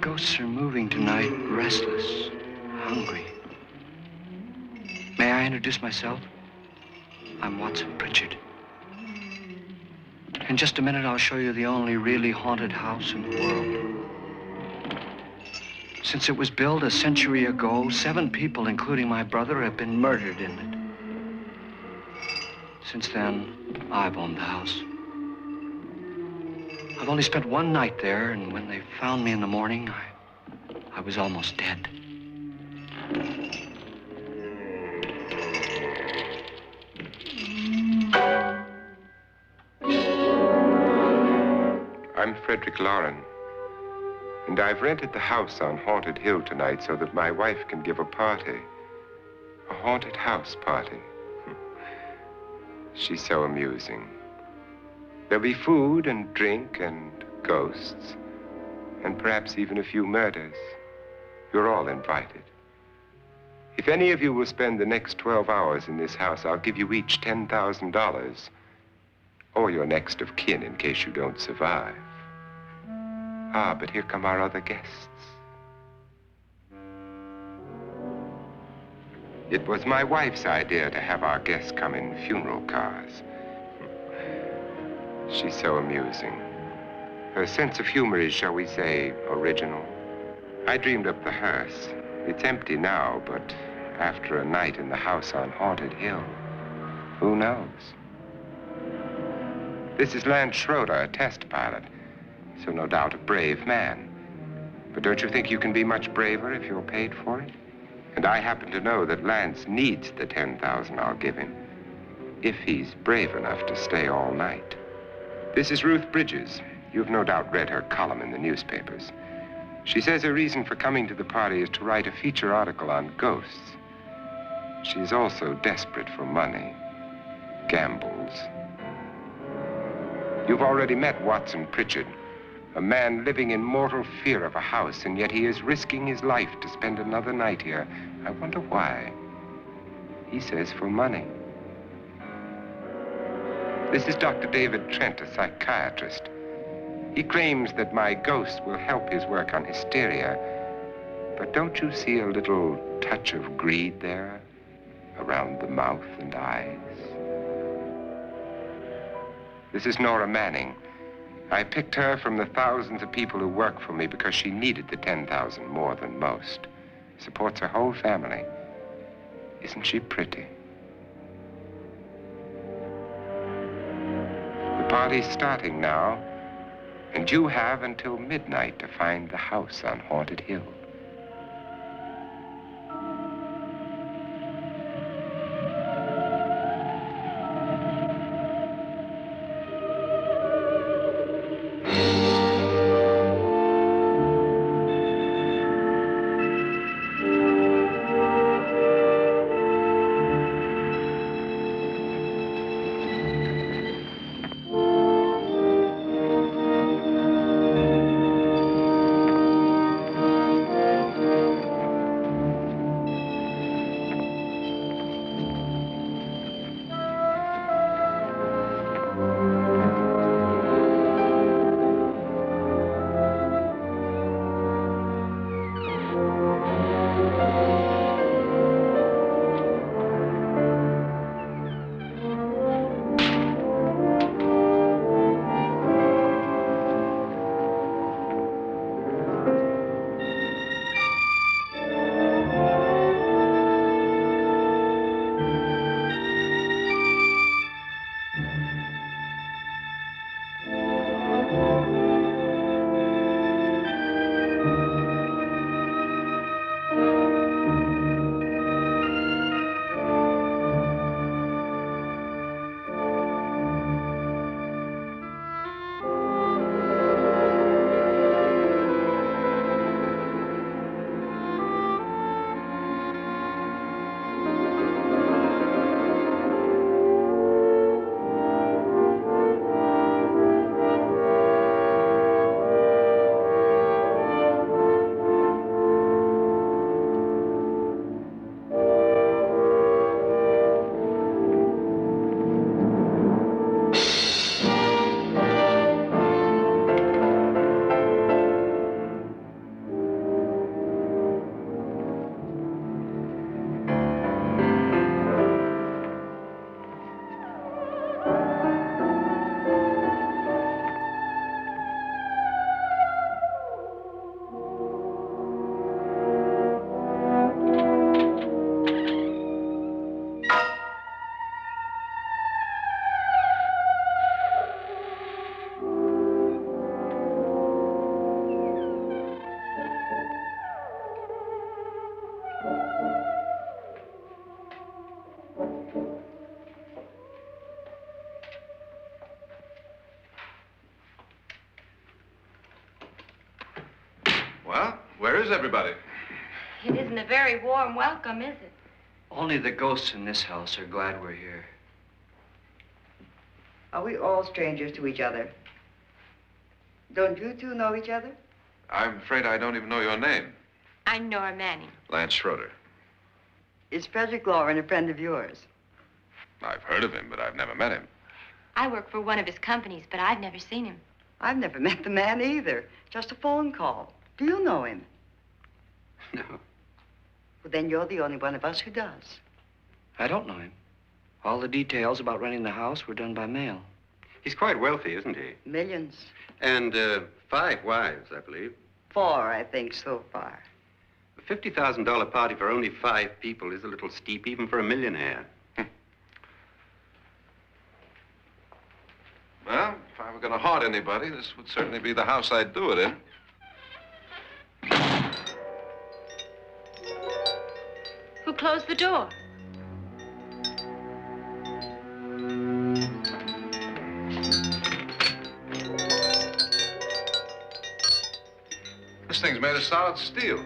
ghosts are moving tonight, restless, hungry. May I introduce myself? I'm Watson Pritchard. In just a minute, I'll show you the only really haunted house in the world. Since it was built a century ago, 7 people, including my brother, have been murdered in it. Since then, I've owned the house. I've only spent 1 night there, and when they found me in the morning, I was almost dead. I'm Frederick Lauren, and I've rented the house on Haunted Hill tonight so that my wife can give a party. A haunted house party. She's so amusing. There'll be food and drink and ghosts, and perhaps even a few murders. You're all invited. If any of you will spend the next 12 hours in this house, I'll give you each $10,000, or your next of kin in case you don't survive. Ah, but here come our other guests. It was my wife's idea to have our guests come in funeral cars. She's so amusing. Her sense of humor is, shall we say, original. I dreamed up the hearse. It's empty now, but after a night in the house on Haunted Hill, who knows? This is Lance Schroeder, a test pilot, so no doubt a brave man. But don't you think you can be much braver if you're paid for it? And I happen to know that Lance needs the $10,000 I'll give him, if he's brave enough to stay all night. This is Ruth Bridges. You've no doubt read her column in the newspapers. She says her reason for coming to the party is to write a feature article on ghosts. She's also desperate for money, gambles. You've already met Watson Pritchard, a man living in mortal fear of a house, and yet he is risking his life to spend another night here. I wonder why. He says for money. This is Dr. David Trent, a psychiatrist. He claims that my ghost will help his work on hysteria. But don't you see a little touch of greed there, around the mouth and eyes? This is Nora Manning. I picked her from the thousands of people who work for me because she needed the $10,000 more than most. Supports her whole family. Isn't she pretty? The party's starting now, and you have until midnight to find the house on Haunted Hill. Well, where is everybody? It isn't a very warm welcome, is it? Only the ghosts in this house are glad we're here. Are we all strangers to each other? Don't you two know each other? I'm afraid I don't even know your name. I'm Nora Manning. Lance Schroeder. Is Frederick Lauren a friend of yours? I've heard of him, but I've never met him. I work for one of his companies, but I've never seen him. I've never met the man either. Just a phone call. Do you know him? No, Well, then you're the only one of us who does. I don't know him. All the details about renting the house were done by mail. He's quite wealthy, isn't he? Millions. And 5 wives, I believe. 4, I think, so far. A $50,000 party for only 5 people is a little steep, even for a millionaire. Well, if I were going to haunt anybody, this would certainly be the house I'd do it in. Who closed the door? This thing's made of solid steel.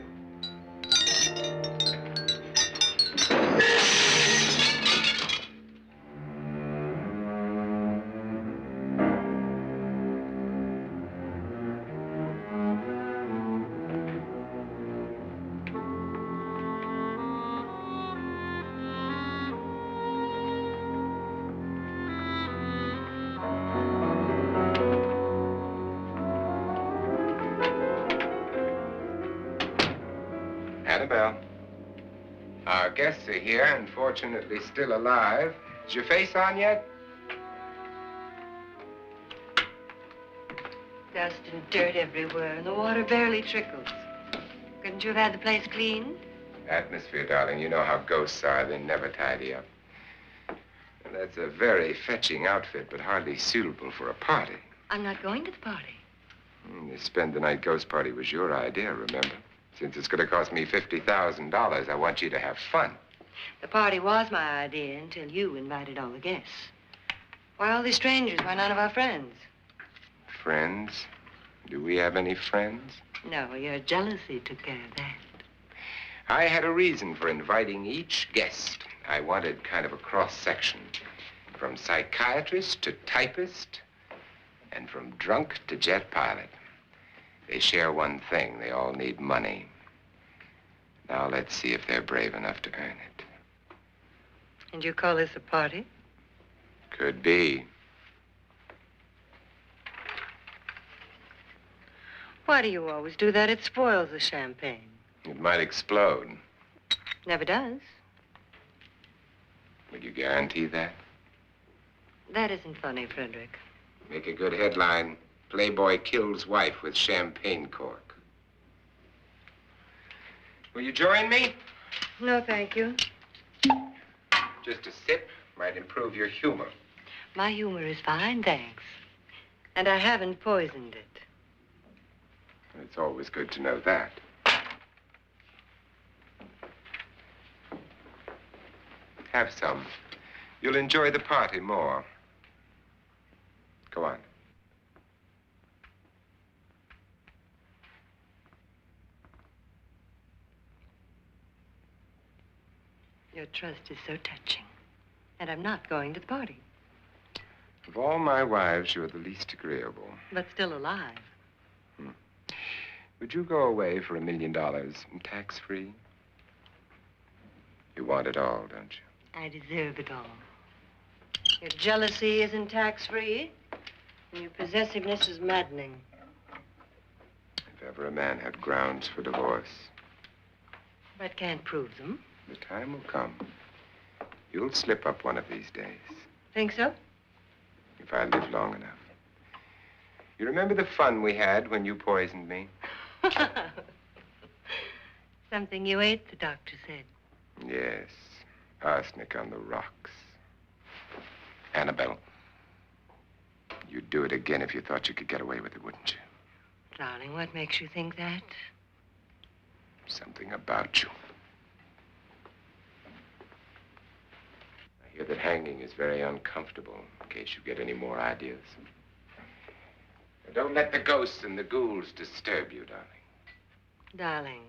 Annabelle, our guests are here, unfortunately still alive. Is your face on yet? Dust and dirt everywhere, and the water barely trickles. Couldn't you have had the place cleaned? Atmosphere, darling. You know how ghosts are. They never tidy up. Well, that's a very fetching outfit, but hardly suitable for a party. I'm not going to the party. The spend-the-night ghost party was your idea, remember? Since it's going to cost me $50,000, I want you to have fun. The party was my idea until you invited all the guests. Why all these strangers? Why none of our friends? Friends? Do we have any friends? No, your jealousy took care of that. I had a reason for inviting each guest. I wanted kind of a cross-section. From psychiatrist to typist, and from drunk to jet pilot. They share one thing. They all need money. Now let's see if they're brave enough to earn it. And you call this a party? Could be. Why do you always do that? It spoils the champagne. It might explode. Never does. Will you guarantee that? That isn't funny, Frederick. Make a good headline. Playboy kills wife with champagne cork. Will you join me? No, thank you. Just a sip might improve your humor. My humor is fine, thanks. And I haven't poisoned it. It's always good to know that. Have some. You'll enjoy the party more. Go on. Your trust is so touching. And I'm not going to the party. Of all my wives, you're the least agreeable. But still alive. Would you go away for $1 million tax-free? You want it all, don't you? I deserve it all. Your jealousy isn't tax-free. And your possessiveness is maddening. If ever a man had grounds for divorce, But can't prove them. the time will come. You'll slip up one of these days, Think so? if I live long enough. You remember the fun we had when you poisoned me? Something you ate, the doctor said. Yes, arsenic on the rocks. Annabelle, you'd do it again if you thought you could get away with it, wouldn't you? Darling, what makes you think that? Something about you. I hear that hanging is very uncomfortable, in case you get any more ideas. Now, don't let the ghosts and the ghouls disturb you, darling. Darling,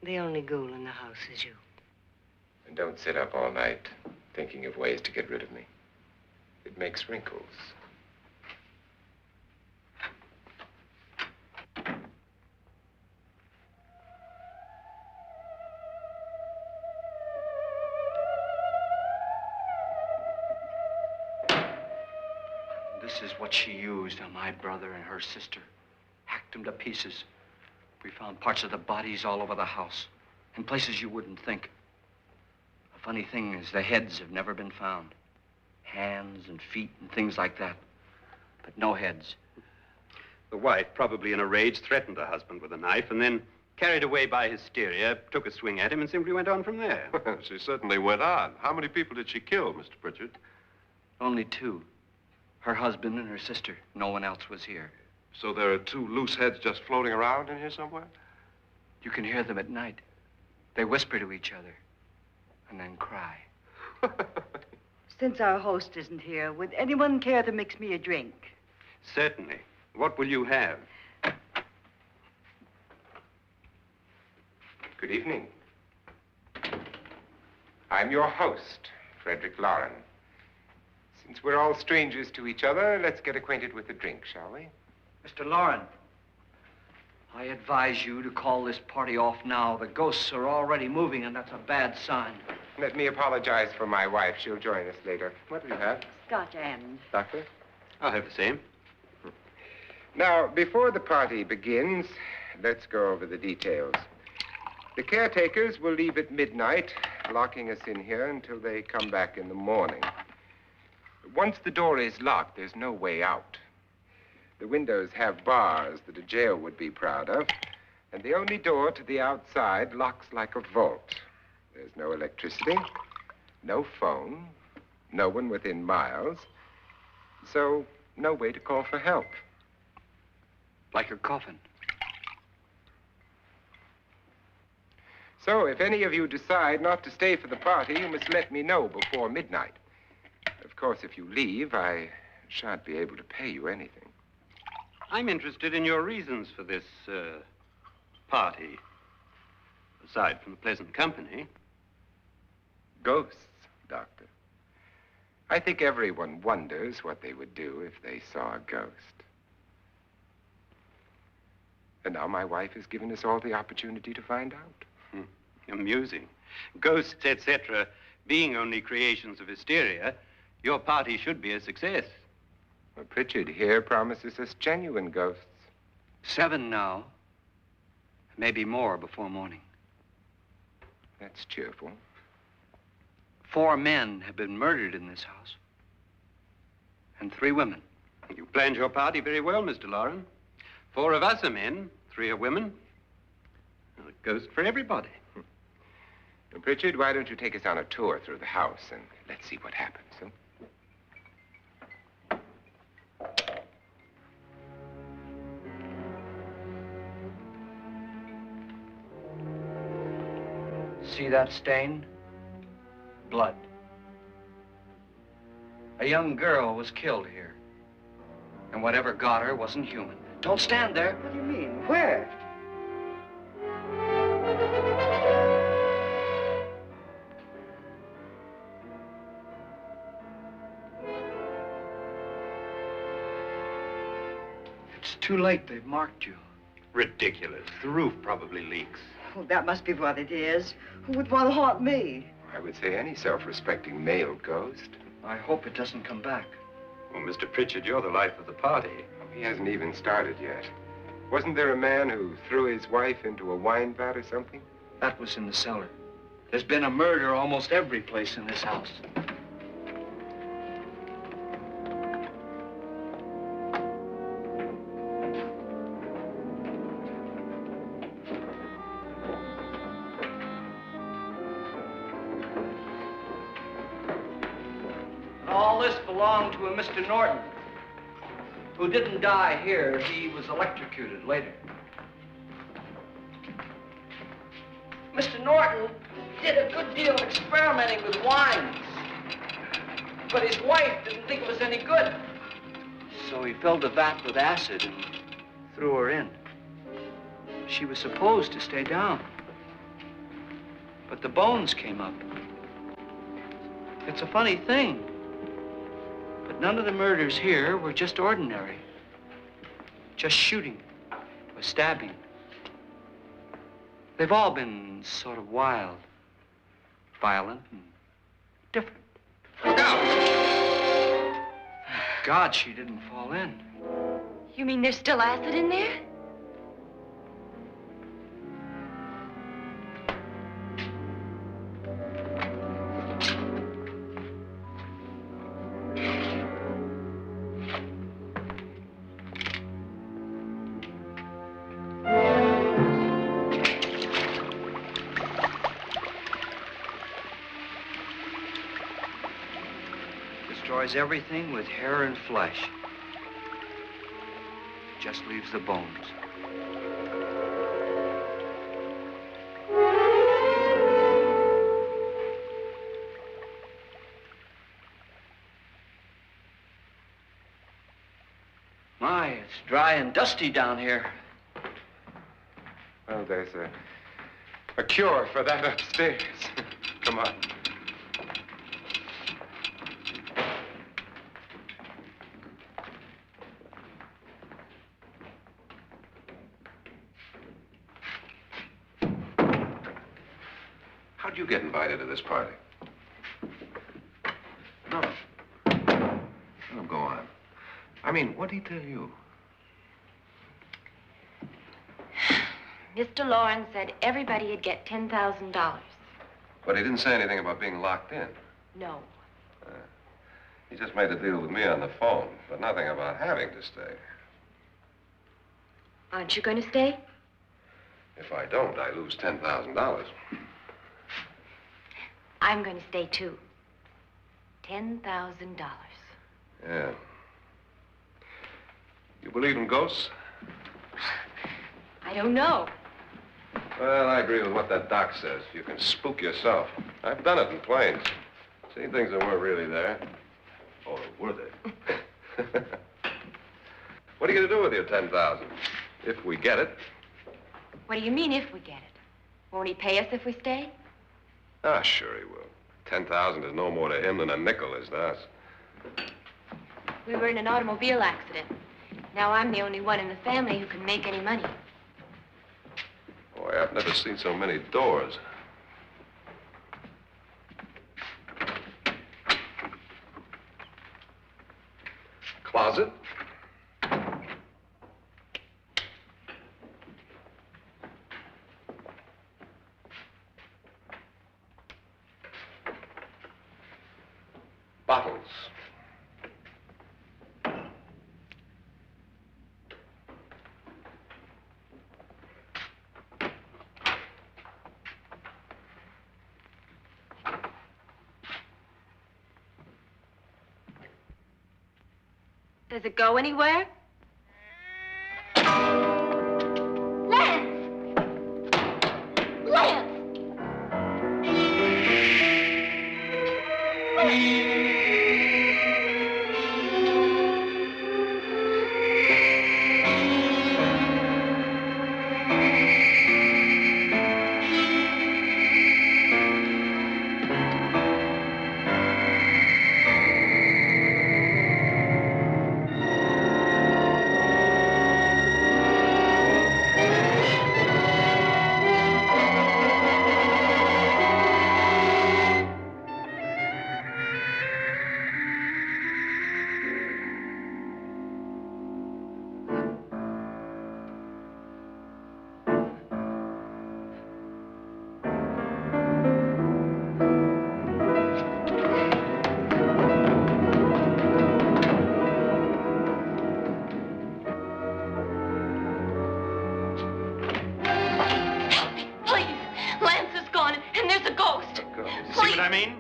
the only ghoul in the house is you. And don't sit up all night thinking of ways to get rid of me. It makes wrinkles. This is what she used on my brother and her sister. Hacked them to pieces. We found parts of the bodies all over the house, in places you wouldn't think. The funny thing is the heads have never been found. Hands and feet and things like that. But no heads. The wife, probably in a rage, threatened her husband with a knife and then, carried away by hysteria, took a swing at him and simply went on from there. She certainly went on. How many people did she kill, Mr. Pritchard? Only two. Her husband and her sister. No one else was here. So there are two loose heads just floating around in here somewhere? You can hear them at night. They whisper to each other and then cry. Since our host isn't here, would anyone care to mix me a drink? Certainly. What will you have? Good evening. I'm your host, Frederick Lauren. Since we're all strangers to each other, let's get acquainted with a drink, shall we? Mr. Lauren, I advise you to call this party off now. The ghosts are already moving, and that's a bad sign. Let me apologize for my wife. She'll join us later. What do you have? Scotch and. Doctor? I'll have the same. Now, before the party begins, let's go over the details. The caretakers will leave at midnight, locking us in here until they come back in the morning. Once the door is locked, there's no way out. The windows have bars that a jail would be proud of, and the only door to the outside locks like a vault. There's no electricity, no phone, no one within miles, so no way to call for help. Like a coffin. So if any of you decide not to stay for the party, you must let me know before midnight. Of course, if you leave, I shan't be able to pay you anything. I'm interested in your reasons for this, party. Aside from the pleasant company. Ghosts, Doctor. I think everyone wonders what they would do if they saw a ghost. And now my wife has given us all the opportunity to find out. Amusing. Ghosts, etc., being only creations of hysteria, your party should be a success. Well, Pritchard here promises us genuine ghosts. 7 now. Maybe more before morning. That's cheerful. 4 men have been murdered in this house. And 3 women. You planned your party very well, Mr. Lauren. 4 of us are men, 3 are women. A ghost for everybody. Now, Pritchard, why don't you take us on a tour through the house and let's see what happens, huh? See that stain? Blood. A young girl was killed here. And whatever got her wasn't human. Don't stand there. What do you mean? Where? It's too late. They've marked you. Ridiculous. The roof probably leaks. Oh, that must be what it is. Who would want to haunt me? I would say any self-respecting male ghost. I hope it doesn't come back. Well, Mr. Pritchard, you're the life of the party. He hasn't even started yet. Wasn't there a man who threw his wife into a wine vat or something? That was in the cellar. There's been a murder almost every place in this house. All this belonged to a Mr. Norton, who didn't die here. He was electrocuted later. Mr. Norton did a good deal of experimenting with wines, but his wife didn't think it was any good. So he filled the vat with acid and threw her in. She was supposed to stay down. But the bones came up. It's a funny thing. But none of the murders here were just ordinary. Just shooting or stabbing. They've all been sort of wild, violent, and different. Look out! Thank God she didn't fall in. You mean there's still acid in there? Destroys everything with hair and flesh. Just leaves the bones. My, it's dry and dusty down here. Well, there's a cure for that upstairs. Come on. How'd you get invited to this party? No. No, go on. I mean, what did he tell you? Mr. Lawrence said everybody'd get $10,000. But he didn't say anything about being locked in. No. He just made a deal with me on the phone, but nothing about having to stay. Aren't you going to stay? If I don't, I lose $10,000. I'm going to stay, too. $10,000. Yeah. You believe in ghosts? I don't know. Well, I agree with what that doc says. You can spook yourself. I've done it in planes. Seen things that weren't really there. Or were they? What are you going to do with your $10,000? If we get it. What do you mean, if we get it? Won't he pay us if we stay? Ah, sure he will. 10,000 is no more to him than a nickel is to us. We were in an automobile accident. Now I'm the only one in the family who can make any money. Boy, I've never seen so many doors. Closet? Bottles. Does it go anywhere? Lance! Lance!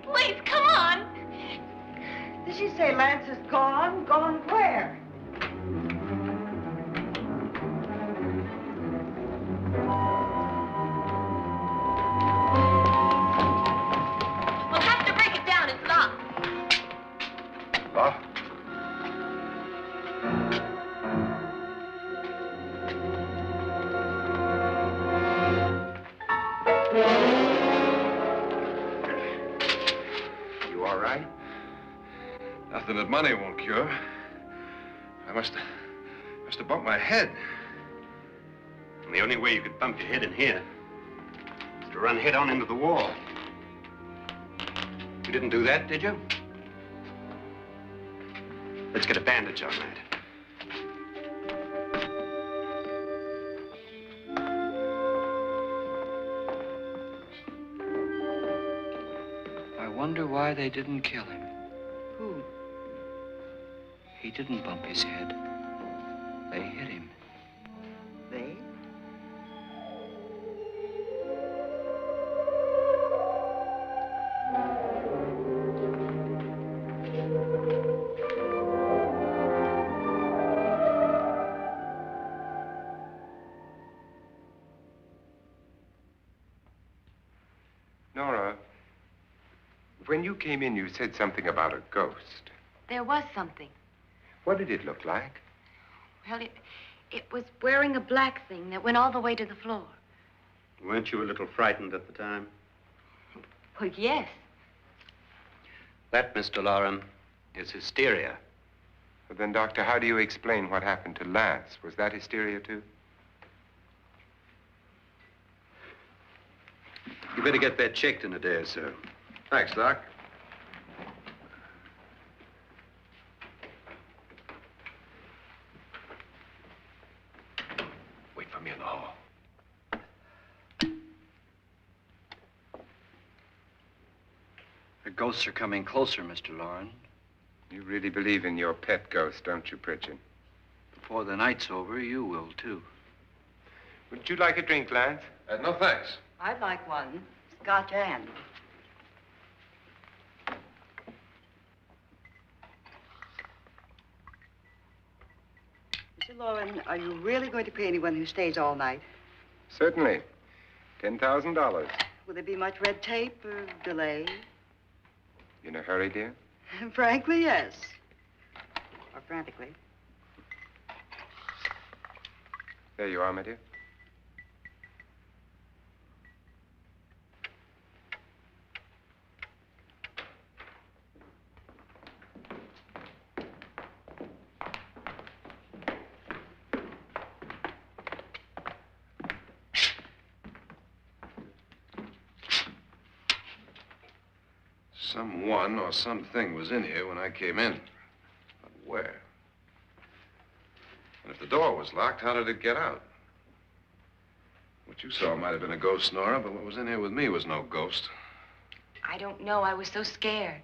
Please, come on. Did she say Lance is gone? Gone where? We'll have to break it down. It's locked. Locked? something that money won't cure. I must have bumped my head. And the only way you could bump your head in here is to run head on into the wall. You didn't do that, did you? Let's get a bandage on that. I wonder why they didn't kill him. Who? He didn't bump his head. They hit him. They? Nora, when you came in, you said something about a ghost. There was something. What did it look like? Well, it was wearing a black thing that went all the way to the floor. Weren't you a little frightened at the time? Well, yes. That, Mr. Loren, is hysteria. Well, then, Doctor, how do you explain what happened to Lance? Was that hysteria, too? You better get that checked in a day or so. Thanks, Doc. Wait for me in the hall. The ghosts are coming closer, Mr. Loren. You really believe in your pet ghost, don't you, Pritchard? Before the night's over, you will, too. Would you like a drink, Lance? No, thanks. I'd like one. Scotch and. Mr. Loren, are you really going to pay anyone who stays all night? Certainly. $10,000. Will there be much red tape or delay? In a hurry, dear? Frankly, yes. Or frantically. There you are, my dear. Someone or something was in here when I came in. But where? And if the door was locked, how did it get out? What you saw might have been a ghost, Nora, but what was in here with me was no ghost. I don't know. I was so scared.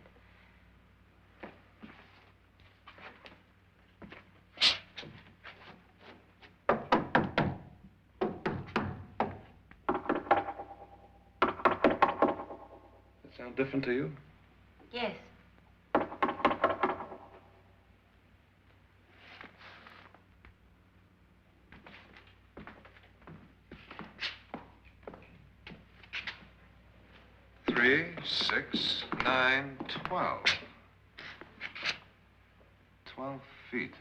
That sound different to you? Yes. Three, 6, 9, 12. 12 feet.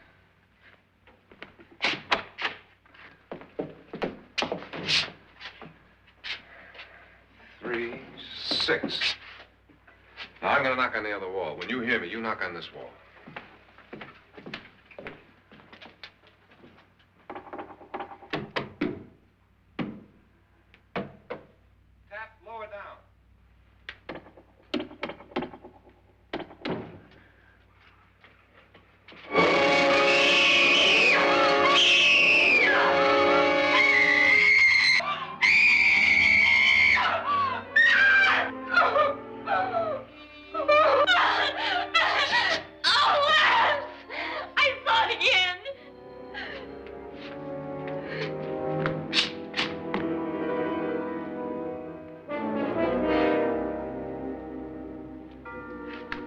Three, 6. Now, I'm gonna knock on the other wall. When you hear me, you knock on this wall. Tap lower down.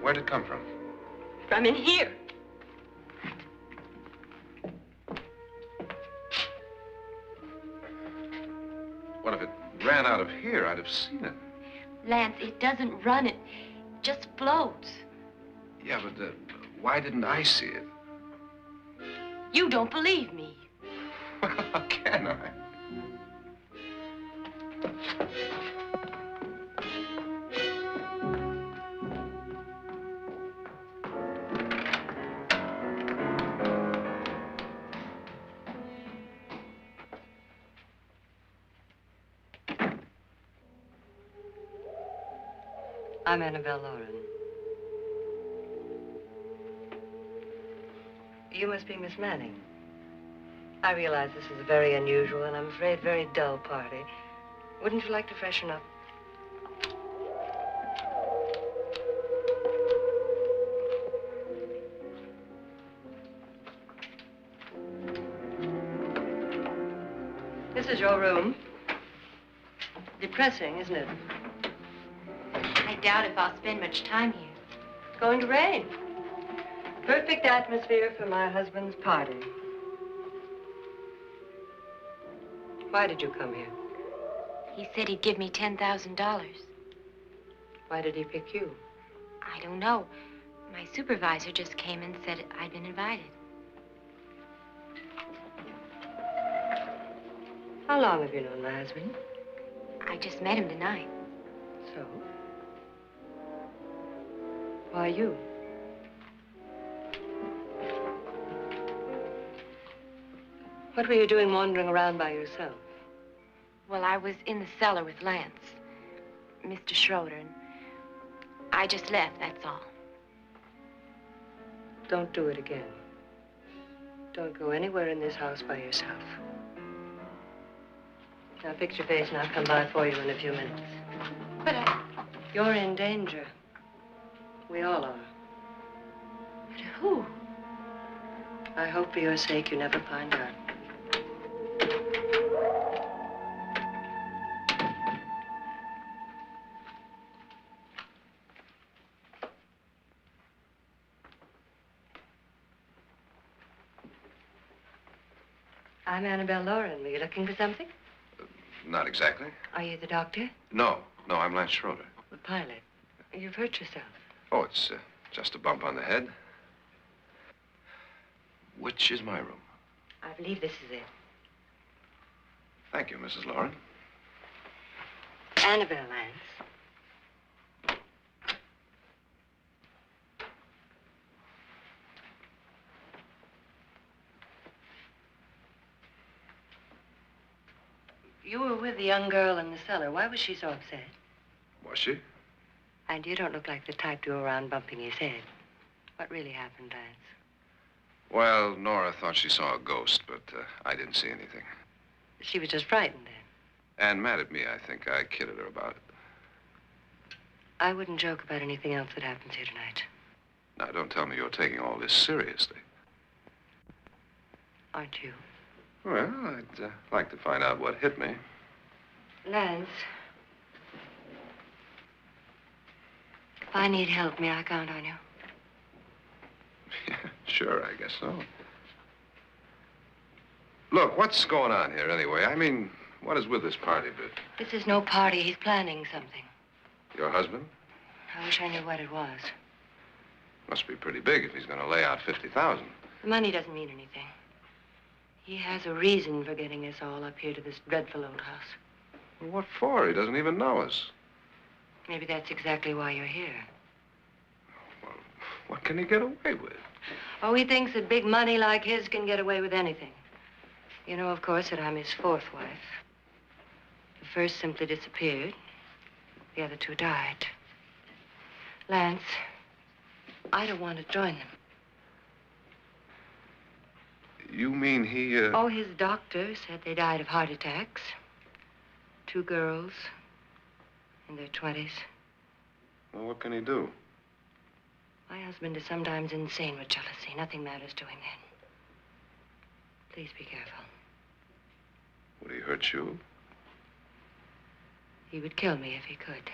Where'd it come from? From in here. What if it ran out of here? I'd have seen it. Lance, it doesn't run. It just floats. Yeah, but why didn't I see it? You don't believe me. Well, how can I? I'm Annabelle Lauren. You must be Miss Manning. I realize this is a very unusual and I'm afraid very dull party. Wouldn't you like to freshen up? This is your room. Depressing, isn't it? I doubt if I'll spend much time here. It's going to rain. Perfect atmosphere for my husband's party. Why did you come here? He said he'd give me $10,000. Why did he pick you? I don't know. My supervisor just came and said I'd been invited. How long have you known my husband? I just met him tonight. So? Why you? What were you doing wandering around by yourself? Well, I was in the cellar with Lance, Mr. Schroeder, and I just left, that's all. Don't do it again. Don't go anywhere in this house by yourself. Now fix your face and I'll come by for you in a few minutes. But You're in danger. We all are. But who? I hope for your sake you never find out. I'm Annabelle Lauren. Were you looking for something? Not exactly. Are you the doctor? No, I'm Lance Schroeder. The pilot. You've hurt yourself. Oh, it's just a bump on the head. Which is my room? I believe this is it. Thank you, Mrs. Lauren. Annabelle Lance. You were with the young girl in the cellar. Why was she so upset? Was she? And you don't look like the type to go around bumping his head. What really happened, Lance? Well, Nora thought she saw a ghost, but I didn't see anything. She was just frightened then. And mad at me, I think. I kidded her about it. I wouldn't joke about anything else that happens here tonight. Now, don't tell me you're taking all this seriously. Aren't you? Well, I'd like to find out what hit me. Lance. If I need help, may I count on you? Yeah, sure, I guess so. Look, what's going on here anyway? I mean, what is with this party bit? This is no party. He's planning something. Your husband? I wish I knew what it was. Must be pretty big if he's going to lay out 50,000. The money doesn't mean anything. He has a reason for getting us all up here to this dreadful old house. Well, what for? He doesn't even know us. Maybe that's exactly why you're here. Well, what can he get away with? Oh, he thinks that big money like his can get away with anything. You know, of course, that I'm his fourth wife. The first simply disappeared. The other two died. Lance, I don't want to join them. You mean he, Oh, his doctor said they died of heart attacks. 2 girls in their 20s. Well, what can he do? My husband is sometimes insane with jealousy. Nothing matters to him then. Please be careful. Would he hurt you? He would kill me if he could.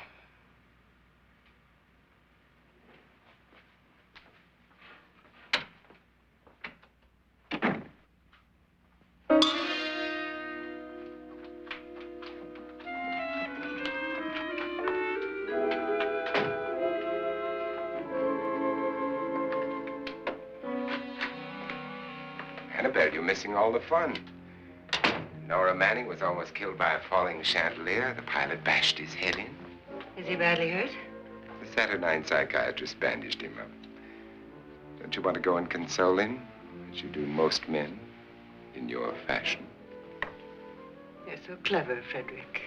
Annabelle, you're missing all the fun. Nora Manning was almost killed by a falling chandelier. The pilot bashed his head in. Is he badly hurt? The Saturnine psychiatrist bandaged him up. Don't you want to go and console him, as you do most men, in your fashion? You're so clever, Frederick.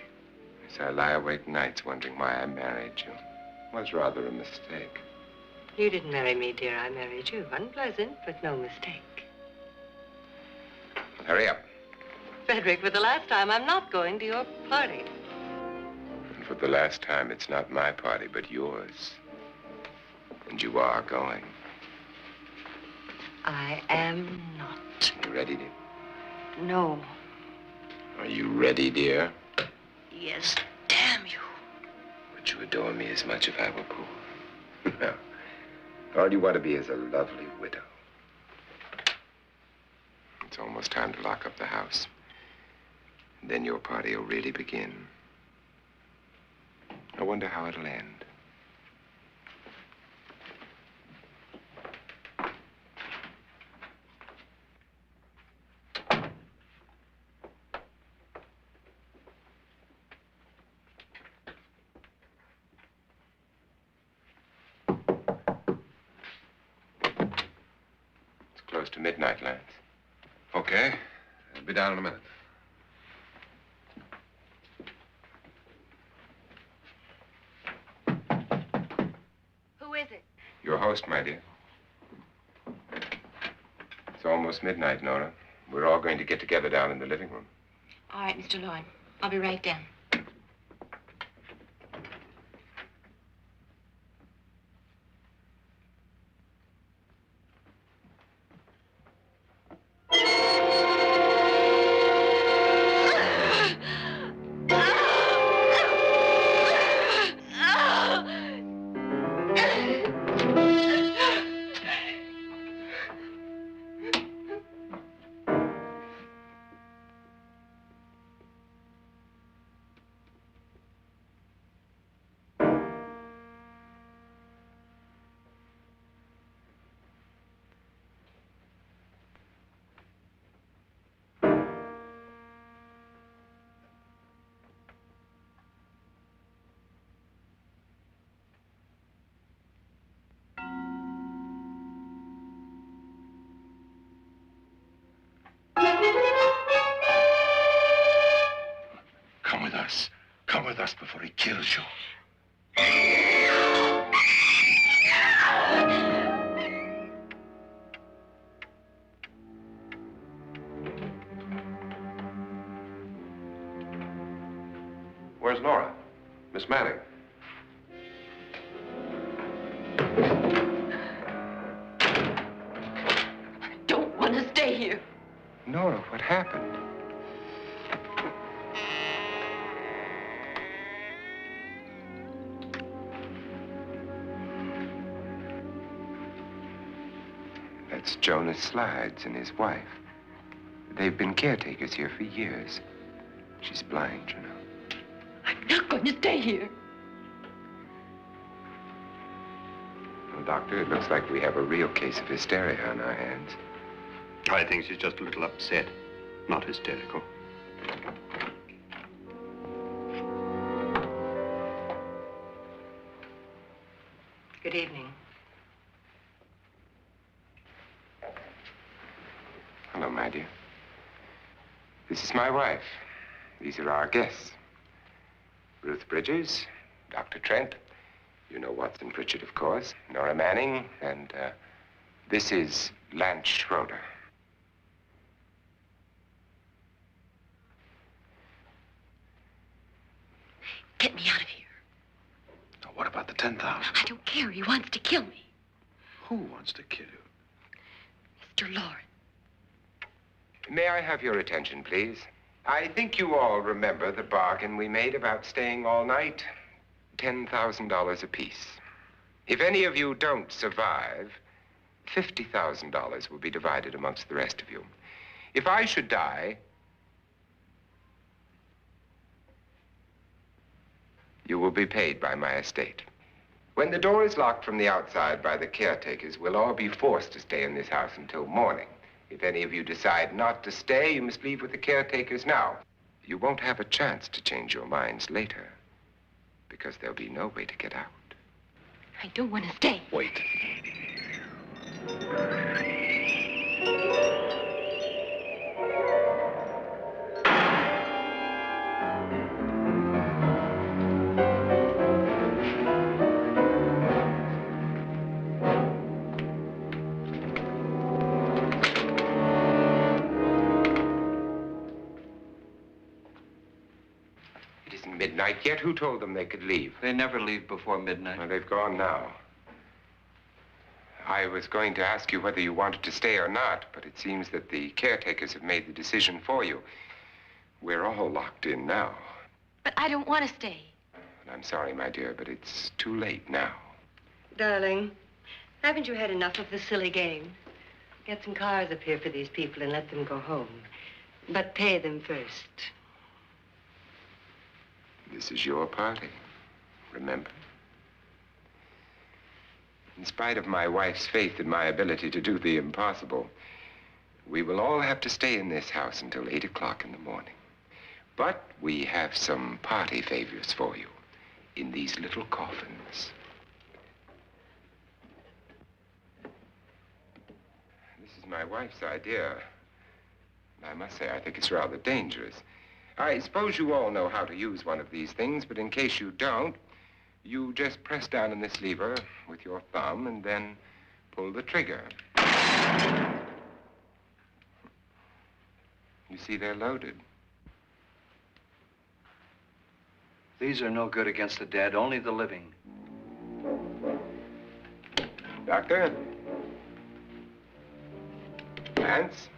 So I lie awake nights wondering why I married you. Was rather a mistake. You didn't marry me, dear. I married you. Unpleasant, but no mistake. Hurry up. Frederick, for the last time, I'm not going to your party. And for the last time, it's not my party, but yours. And you are going. I am not. You ready, dear? No. Are you ready, dear? Yes, damn you. Would you adore me as much if I were poor? No. All you want to be is a lovely widow. It's almost time to lock up the house. Then your party will really begin. I wonder how it'll end. It's close to midnight, Lance. Okay. I'll be down in a minute. Who is it? Your host, my dear. It's almost midnight, Nora. We're all going to get together down in the living room. All right, Mr. Lloyd. I'll be right down. Come with us. Come with us before he kills you. Where's Nora? Miss Manning. I don't want to stay here. Nora, what happened? That's Jonas Slides and his wife. They've been caretakers here for years. She's blind, you know. I'm not going to stay here. Well, Doctor, it looks like we have a real case of hysteria on our hands. I think she's just a little upset, not hysterical. Good evening. Hello, my dear. This is my wife. These are our guests. Ruth Bridges, Dr. Trent. You know Watson Pritchard, of course. Nora Manning, and this is Lance Schroeder. Get me out of here. Now, what about the 10,000? I don't care. He wants to kill me. Who wants to kill you? Mr. Lawrence. May I have your attention, please? I think you all remember the bargain we made about staying all night. $10,000 apiece. If any of you don't survive, $50,000 will be divided amongst the rest of you. If I should die, you will be paid by my estate. When the door is locked from the outside by the caretakers, we'll all be forced to stay in this house until morning. If any of you decide not to stay, you must leave with the caretakers now. You won't have a chance to change your minds later, because there'll be no way to get out. I don't want to stay. Wait. isn't midnight yet. Who told them they could leave? They never leave before midnight. Well, they've gone now. I was going to ask you whether you wanted to stay or not, but it seems that the caretakers have made the decision for you. We're all locked in now. But I don't want to stay. And I'm sorry, my dear, but it's too late now. Darling, haven't you had enough of the silly game? Get some cars up here for these people and let them go home. But pay them first. This is your party, remember? In spite of my wife's faith in my ability to do the impossible, we will all have to stay in this house until 8 o'clock in the morning. But we have some party favors for you in these little coffins. This is my wife's idea. I must say, I think it's rather dangerous. I suppose you all know how to use one of these things, but in case you don't, you just press down on this lever with your thumb and then pull the trigger. You see, they're loaded. These are no good against the dead, only the living. Doctor? Lance?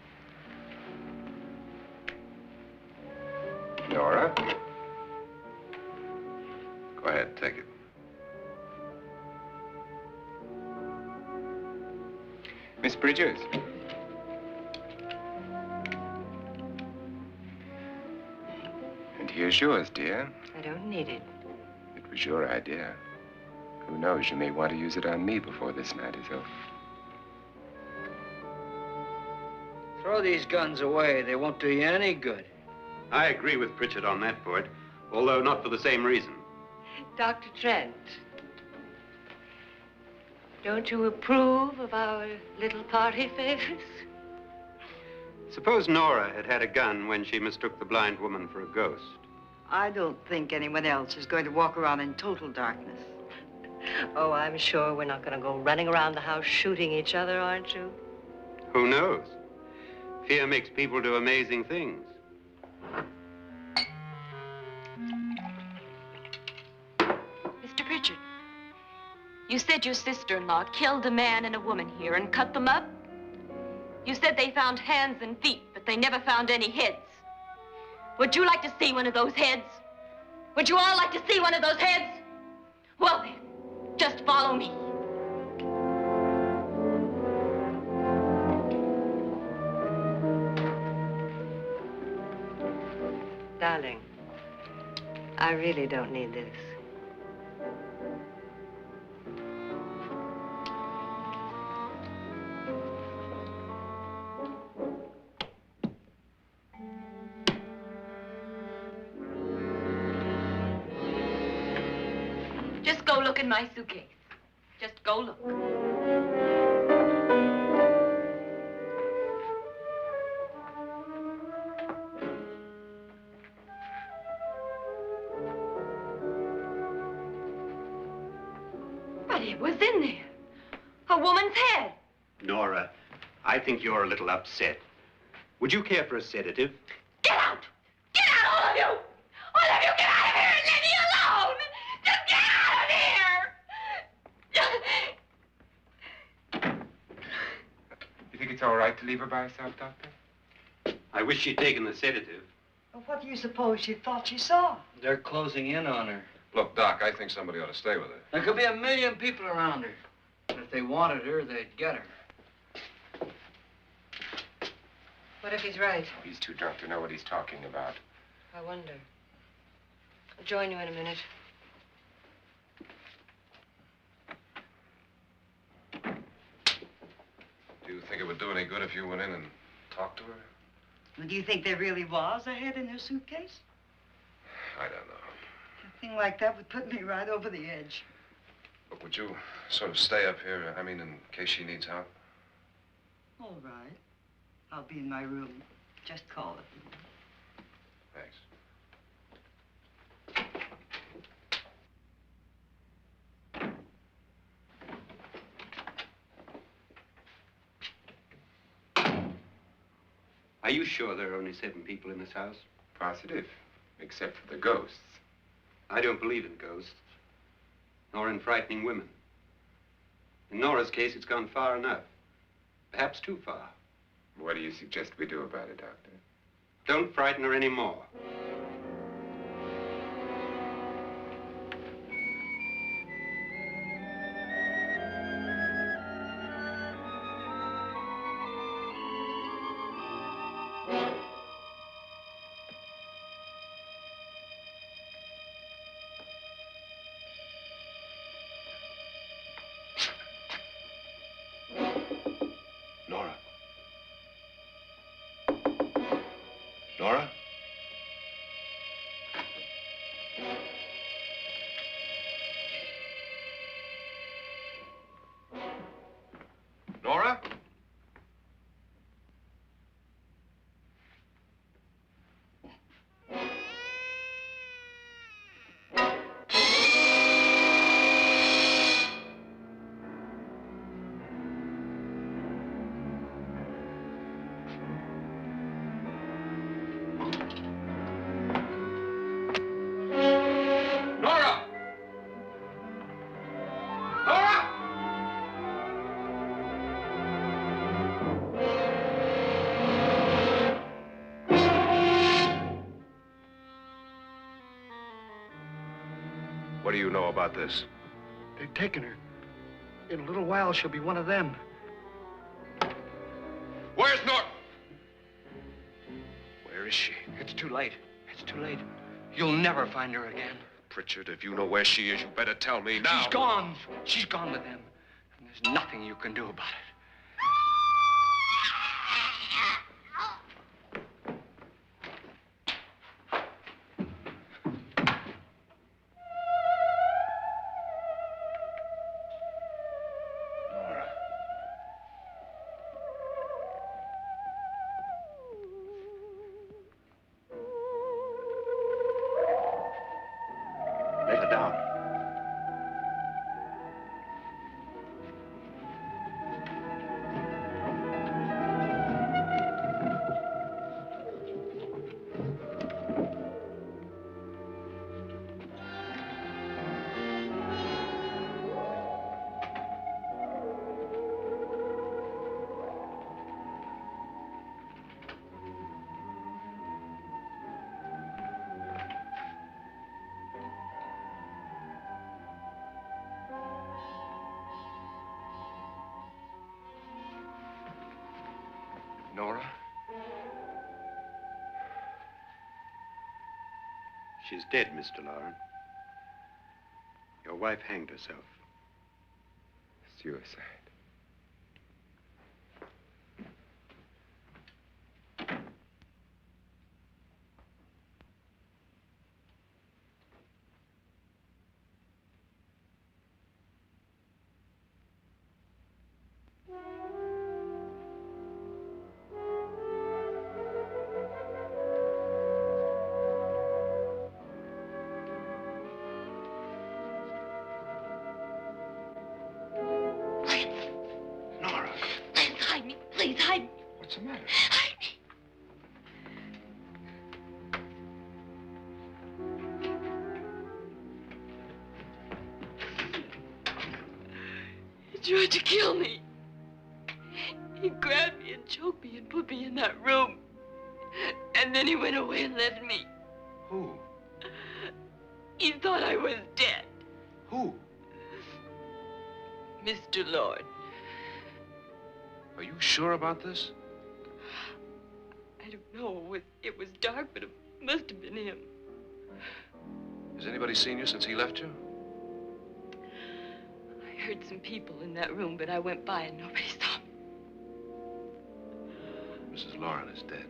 Nora? Go ahead, take it. Miss Bridges? And here's yours, dear. I don't need it. It was your idea. Who knows, you may want to use it on me before this night is over. Throw these guns away. They won't do you any good. I agree with Pritchard on that point, although not for the same reason. Dr. Trent, don't you approve of our little party favors? Suppose Nora had had a gun when she mistook the blind woman for a ghost. I don't think anyone else is going to walk around in total darkness. Oh, I'm sure we're not going to go running around the house shooting each other, aren't you? Who knows? Fear makes people do amazing things. Mr. Pritchard, you said your sister-in-law killed a man and a woman here and cut them up? You said they found hands and feet, but they never found any heads. Would you like to see one of those heads? Would you all like to see one of those heads? Well then, just follow me. Darling, I really don't need this. Just go look in my suitcase. Just go look. But it was in there. A woman's head. Nora, I think you're a little upset. Would you care for a sedative? Get out! Get out, all of you! All of you, get out of here and leave me alone! Just get out of here! You think it's all right to leave her by herself, Doctor? I wish she'd taken the sedative. Well, what do you suppose she thought she saw? They're closing in on her. Look, Doc, I think somebody ought to stay with her. There could be 1 million people around her. And if they wanted her, they'd get her. What if he's right? He's too drunk to know what he's talking about. I wonder. I'll join you in a minute. Do you think it would do any good if you went in and talked to her? Well, do you think there really was a head in her suitcase? I don't know. A thing like that would put me right over the edge. Look, would you sort of stay up here, I mean, in case she needs help? All right. I'll be in my room. Just call it. Thanks. Are you sure there are only 7 people in this house? Positive, except for the ghosts. I don't believe in ghosts, nor in frightening women. In Nora's case, it's gone far enough. Perhaps too far. What do you suggest we do about it, Doctor? Don't frighten her anymore. Nora? Nora? Nora? Nora! Nora! What do you know about this? They've taken her. In a little while, she'll be one of them. Where's Nora? Where is she? It's too late. It's too late. You'll never find her again. Pritchard, if you know where she is, you better tell me now. She's gone. She's gone with them. And there's nothing you can do about it. Nora. Lay her down. Nora? She's dead, Mr. Lauren. Your wife hanged herself. Suicide. Nora, Hide me, please, hide me. what's the matter? Hide me. He tried to kill me. He grabbed me and choked me and put me in that room. And then he went away and left me. Who? He thought I was dead. Who? Mr. Lord. Are you sure about this? I don't know. It was dark, but it must have been him. Has anybody seen you since he left you? I heard some people in that room, but I went by and nobody saw me. Mrs. Lauren is dead.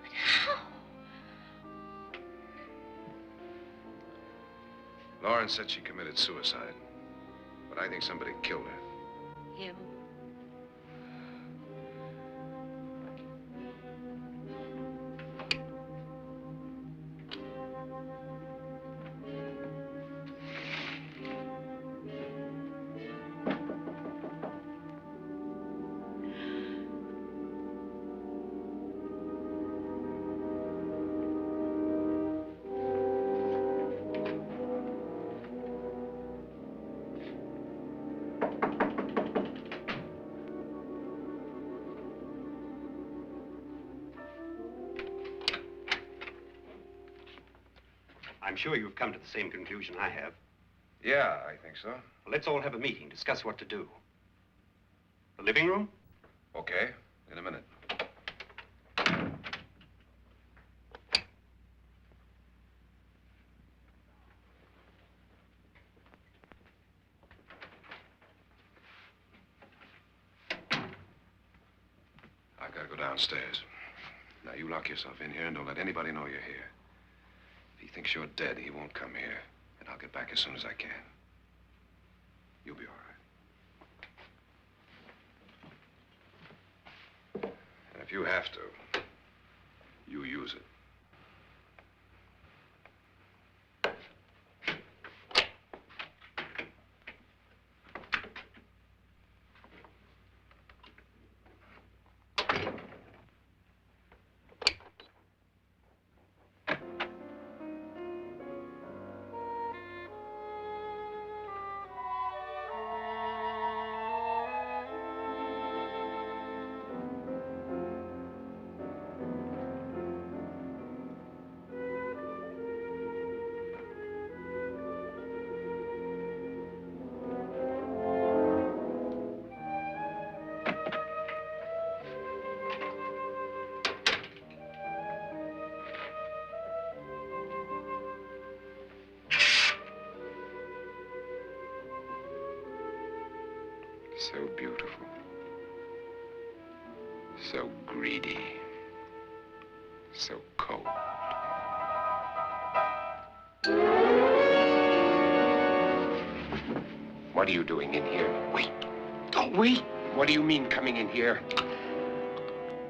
But how? Lauren said she committed suicide, but I think somebody killed her. Him. I'm sure you've come to the same conclusion I have. Yeah, I think so. Well, let's all have a meeting, discuss what to do. The living room? Okay, in a minute. I've got to go downstairs. Now, you lock yourself in here and don't let anybody know you're here. If he thinks you're dead, he won't come here. And I'll get back as soon as I can. You'll be all right. And if you have to, you use it. So beautiful. So greedy. So cold. What are you doing in here? Wait. Don't wait. What do you mean coming in here?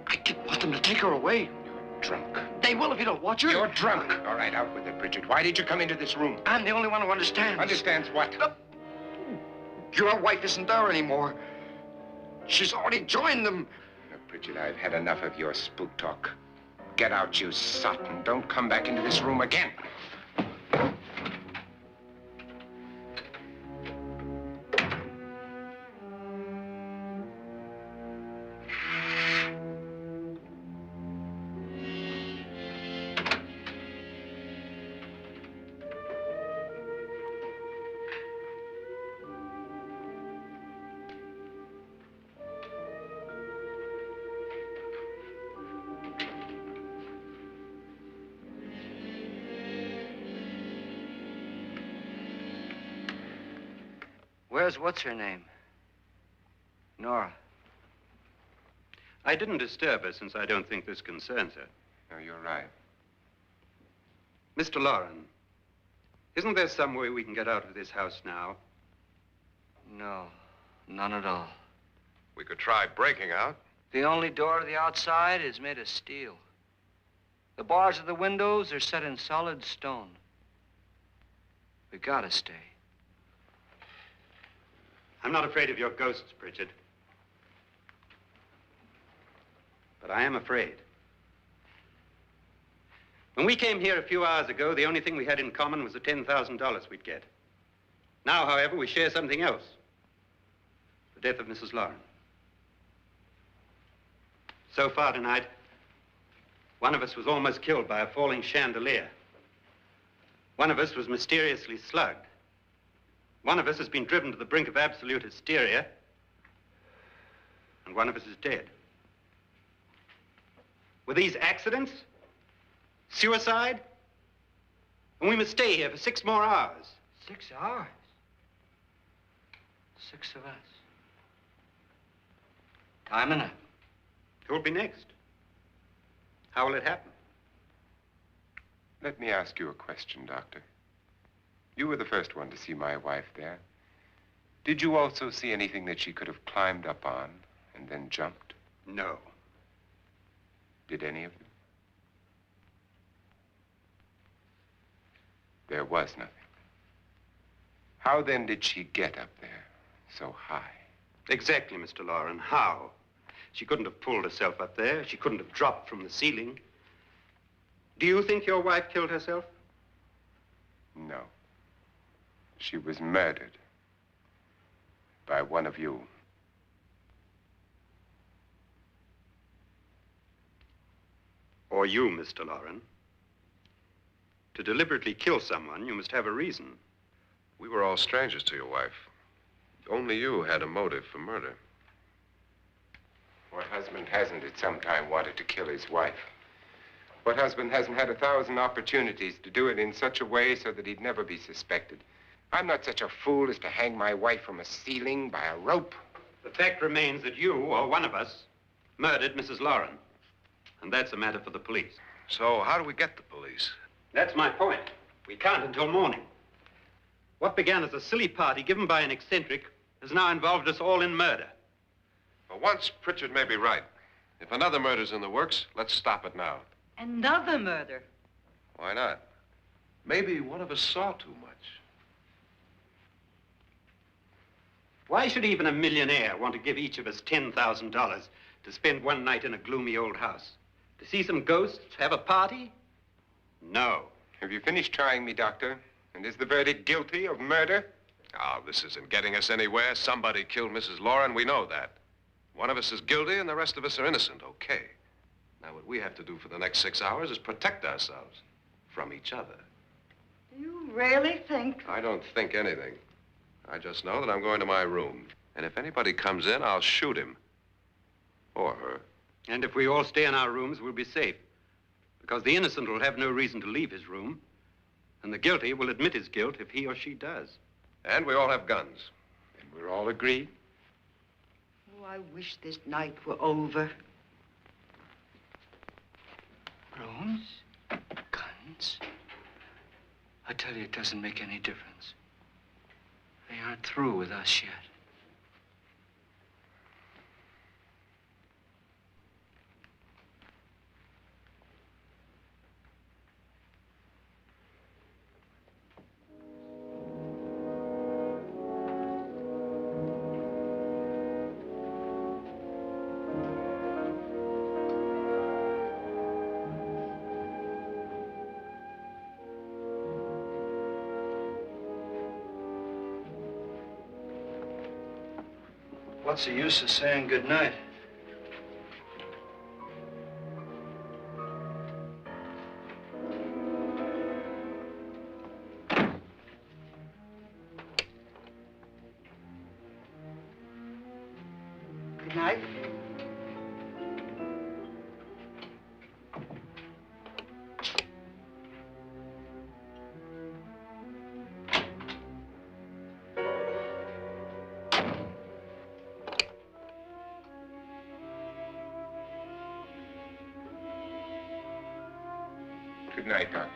I didn't want them to take her away. You're drunk. They will if you don't watch her. You're drunk. All right, out with it, Bridget. Why did you come into this room? I'm the only one who understands. Understands what? Your wife isn't there anymore. She's already joined them. Look, Bridget, I've had enough of your spook talk. Get out, you sot, and don't come back into this room again. Where's what's-her-name? Nora. I didn't disturb her since I don't think this concerns her. No, you're right. Mr. Loren, isn't there some way we can get out of this house now? No, none at all. We could try breaking out. The only door to the outside is made of steel. The bars of the windows are set in solid stone. We gotta stay. I'm not afraid of your ghosts, Bridget. But I am afraid. When we came here a few hours ago, the only thing we had in common was the $10,000 we'd get. Now, however, we share something else. The death of Mrs. Loren. So far tonight, one of us was almost killed by a falling chandelier. One of us was mysteriously slugged. One of us has been driven to the brink of absolute hysteria, and one of us is dead. Were these accidents? Suicide? And we must stay here for 6 more hours. 6 hours? 6 of us. Time enough. Who will be next? How will it happen? Let me ask you a question, Doctor. You were the first one to see my wife there. Did you also see anything that she could have climbed up on and then jumped? No. Did any of you? There was nothing. How then did she get up there so high? Exactly, Mr. Loren. How? She couldn't have pulled herself up there. She couldn't have dropped from the ceiling. Do you think your wife killed herself? No. She was murdered by one of you. Or you, Mr. Loren. To deliberately kill someone, you must have a reason. We were all strangers to your wife. Only you had a motive for murder. What husband hasn't at some time wanted to kill his wife? What husband hasn't had 1,000 opportunities to do it in such a way so that he'd never be suspected? I'm not such a fool as to hang my wife from a ceiling by a rope. The fact remains that you, or one of us, murdered Mrs. Lauren. And that's a matter for the police. So how do we get the police? That's my point. We can't until morning. What began as a silly party given by an eccentric has now involved us all in murder. For once, Pritchard may be right. If another murder's in the works, let's stop it now. Another murder? Why not? Maybe one of us saw too much. Why should even a millionaire want to give each of us $10,000 to spend one night in a gloomy old house? To see some ghosts, have a party? No. Have you finished trying me, Doctor? And is the verdict guilty of murder? Oh, this isn't getting us anywhere. Somebody killed Mrs. Lauren. We know that. One of us is guilty and the rest of us are innocent. Okay. Now, what we have to do for the next 6 hours is protect ourselves from each other. You really think? I don't think anything. I just know that I'm going to my room. And if anybody comes in, I'll shoot him. Or her. And if we all stay in our rooms, we'll be safe. Because the innocent will have no reason to leave his room. And the guilty will admit his guilt if he or she does. And we all have guns. And we're all agreed? Oh, I wish this night were over. Rooms? Guns? I tell you, it doesn't make any difference. They aren't through with us yet. What's the use of saying goodnight? Good night. Good night, Doctor.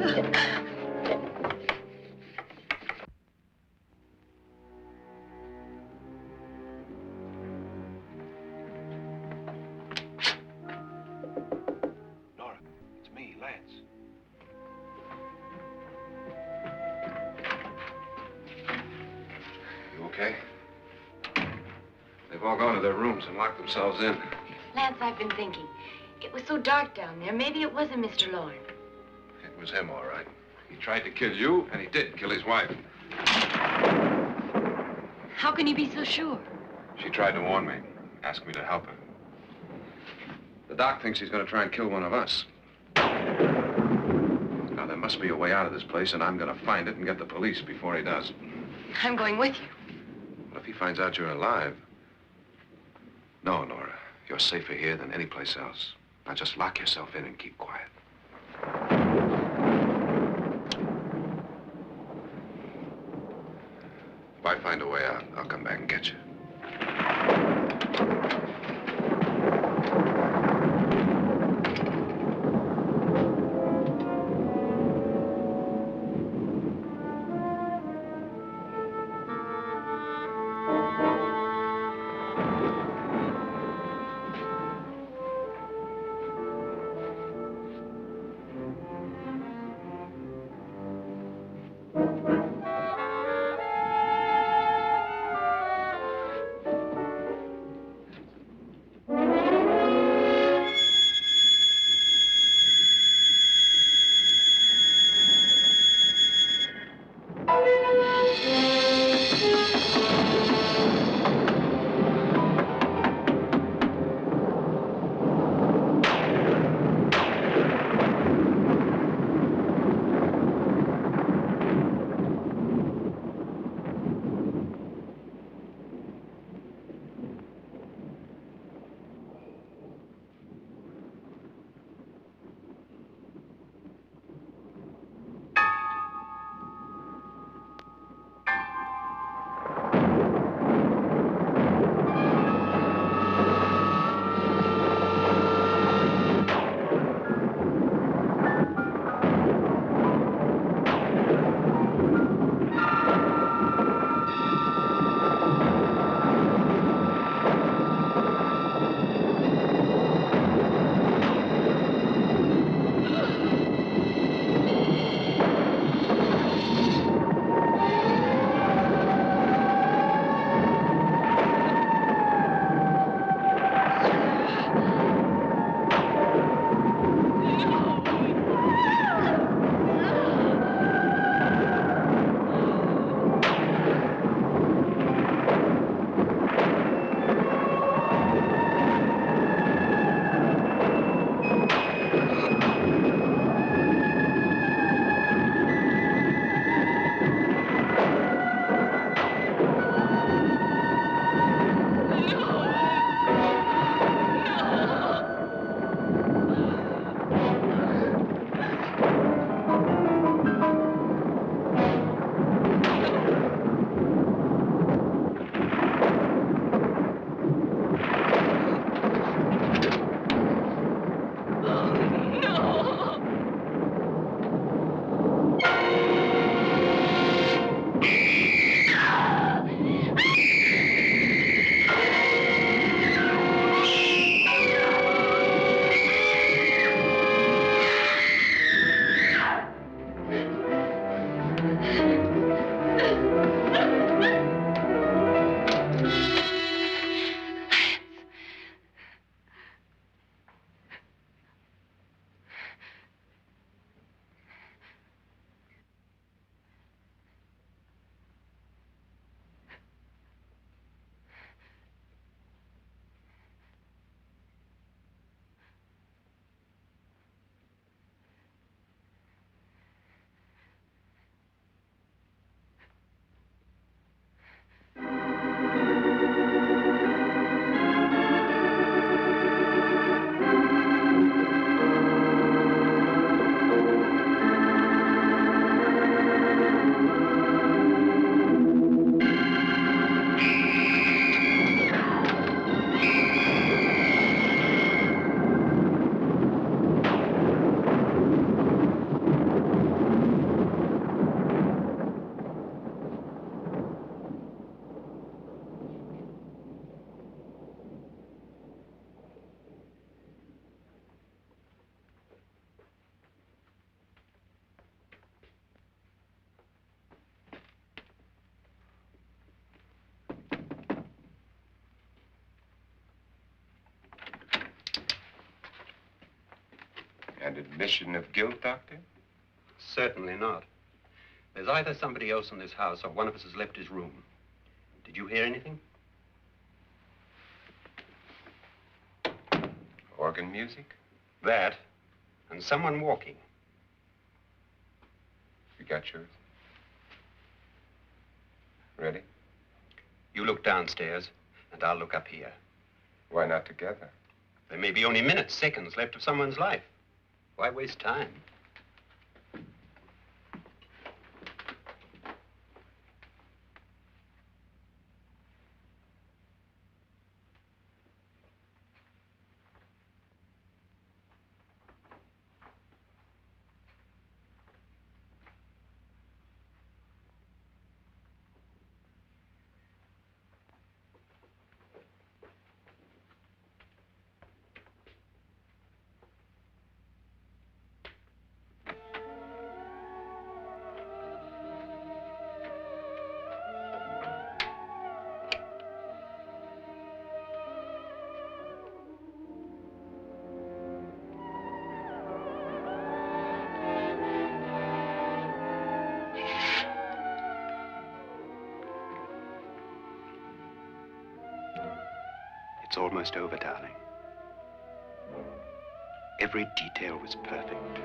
Nora, it's me, Lance. You okay? They've all gone to their rooms and locked themselves in. Lance, I've been thinking. It was so dark down there. Maybe it wasn't Mr. Lorne. It was him, all right. He tried to kill you, and he did kill his wife. How can you be so sure? She tried to warn me, asked me to help her. The doc thinks he's going to try and kill one of us. Now, there must be a way out of this place, and I'm going to find it and get the police before he does. I'm going with you. What if he finds out you're alive? No, Nora. You're safer here than any place else. Now, just lock yourself in and keep quiet. If I find a way out, I'll come back and get you. Admission of guilt, Doctor? Certainly not. There's either somebody else in this house or one of us has left his room. Did you hear anything? Organ music? That, and someone walking. You got yours? Ready? You look downstairs, and I'll look up here. Why not together? There may be only minutes, seconds left of someone's life. Why waste time? It's almost over, darling. Every detail was perfect.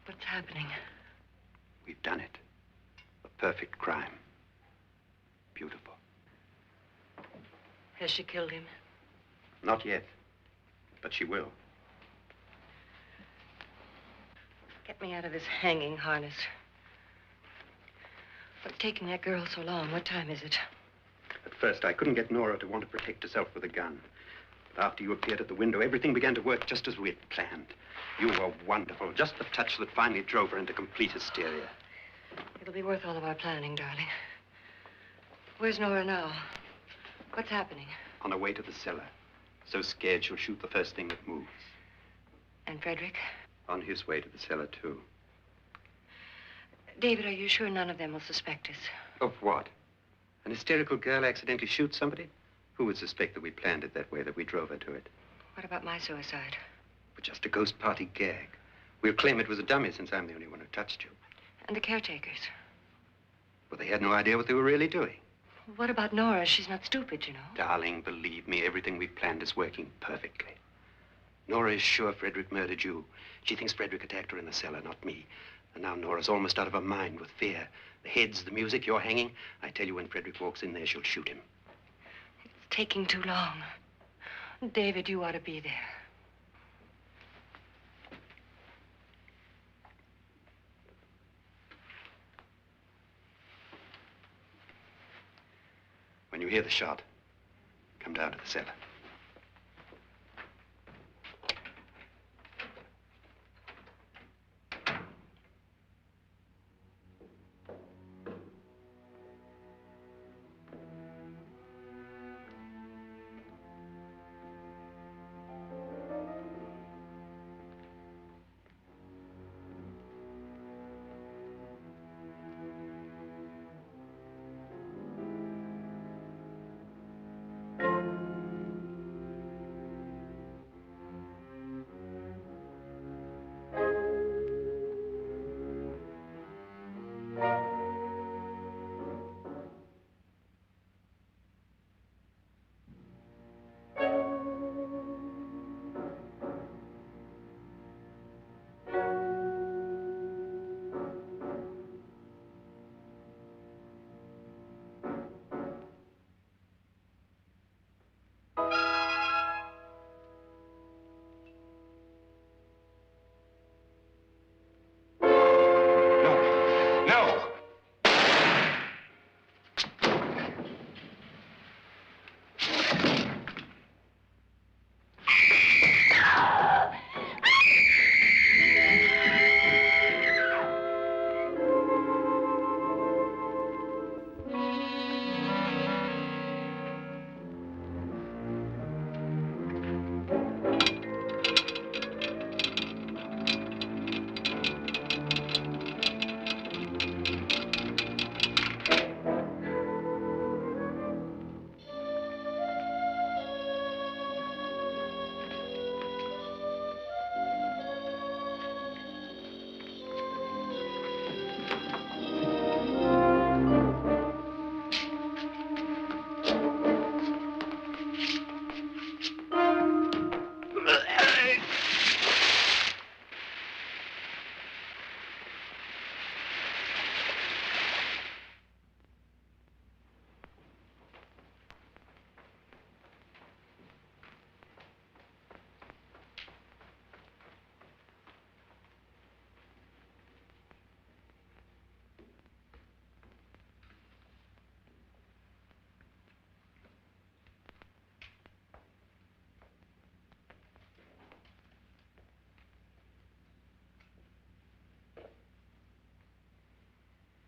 What's happening? We've done it. A perfect crime. Beautiful. Has she killed him? Not yet, but she will. Get me out of this hanging harness. What's taking that girl so long? What time is it? At first, I couldn't get Nora to want to protect herself with a gun. But after you appeared at the window, everything began to work just as we had planned. You were wonderful. Just the touch that finally drove her into complete hysteria. It'll be worth all of our planning, darling. Where's Nora now? What's happening? On her way to the cellar. So scared she'll shoot the first thing that moves. And Frederick? On his way to the cellar, too. David, are you sure none of them will suspect us? Of what? An hysterical girl accidentally shoots somebody? Who would suspect that we planned it that way, that we drove her to it? What about my suicide? But just a ghost party gag. We'll claim it was a dummy since I'm the only one who touched you. And the caretakers? But they had no idea what they were really doing. What about Nora? She's not stupid, you know. Darling, believe me, everything we've planned is working perfectly. Nora is sure Frederick murdered you. She thinks Frederick attacked her in the cellar, not me. And now Nora's almost out of her mind with fear. The heads, the music, you're hanging. I tell you, when Frederick walks in there, she'll shoot him. It's taking too long. David, you ought to be there. When you hear the shot, come down to the cellar.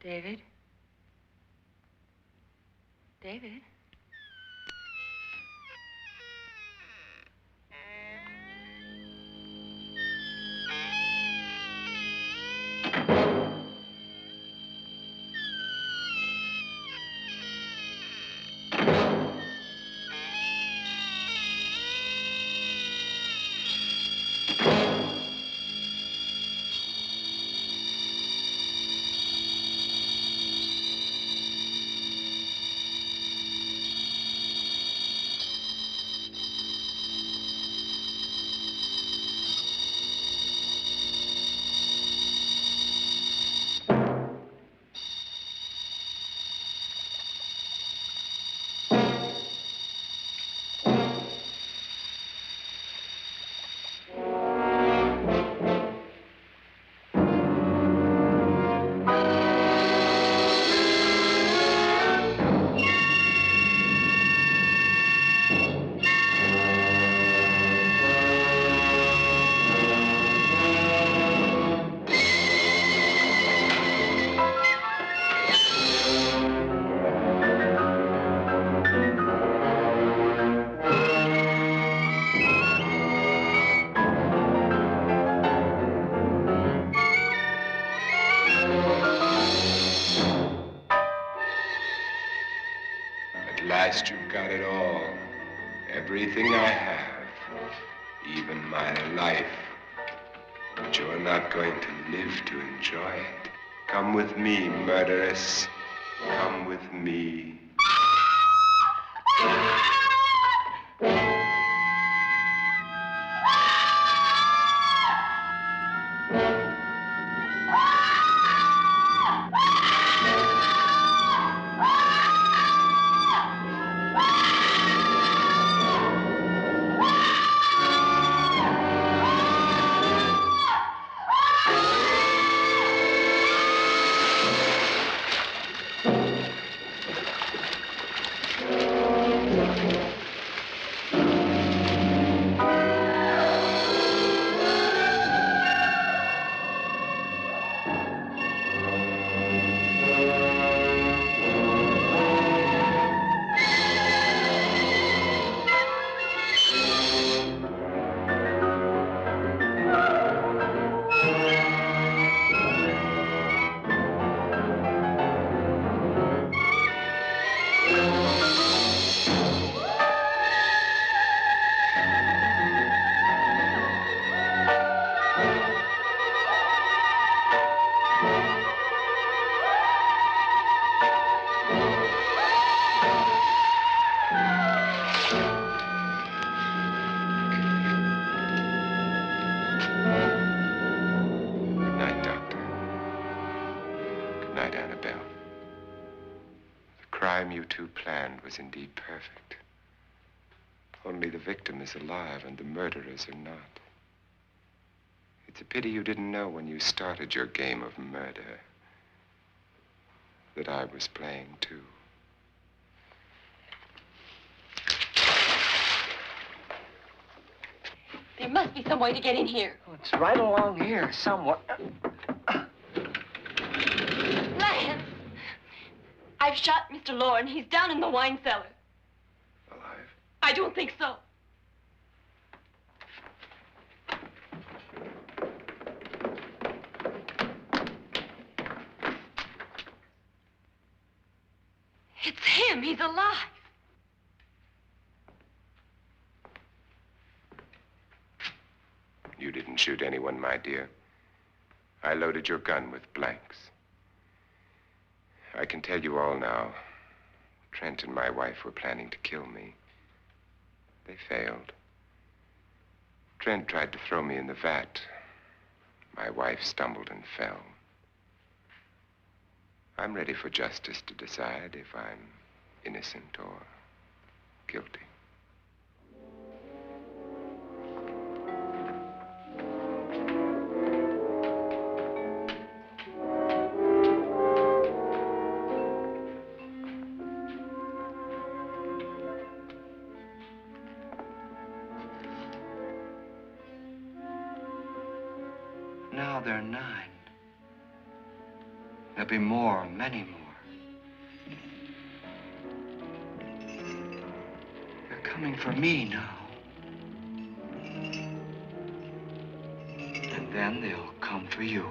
David? David? At last you've got it all. Everything I have. Even my life. But you're not going to live to enjoy it. Come with me, murderess. Come with me. Was indeed perfect. Only the victim is alive and the murderers are not. It's a pity you didn't know when you started your game of murder that I was playing too. There must be some way to get in here. Oh, it's right along here somewhere. Lance! I've shot Mr. Loren. He's down in the wine cellar. Alive? I don't think so. It's him. He's alive. You didn't shoot anyone, my dear. I loaded your gun with blanks. I can tell you all now. Trent and my wife were planning to kill me. They failed. Trent tried to throw me in the vat. My wife stumbled and fell. I'm ready for justice to decide if I'm innocent or guilty. Now they're 9. There'll be more, many more. They're coming for me now. And then they'll come for you.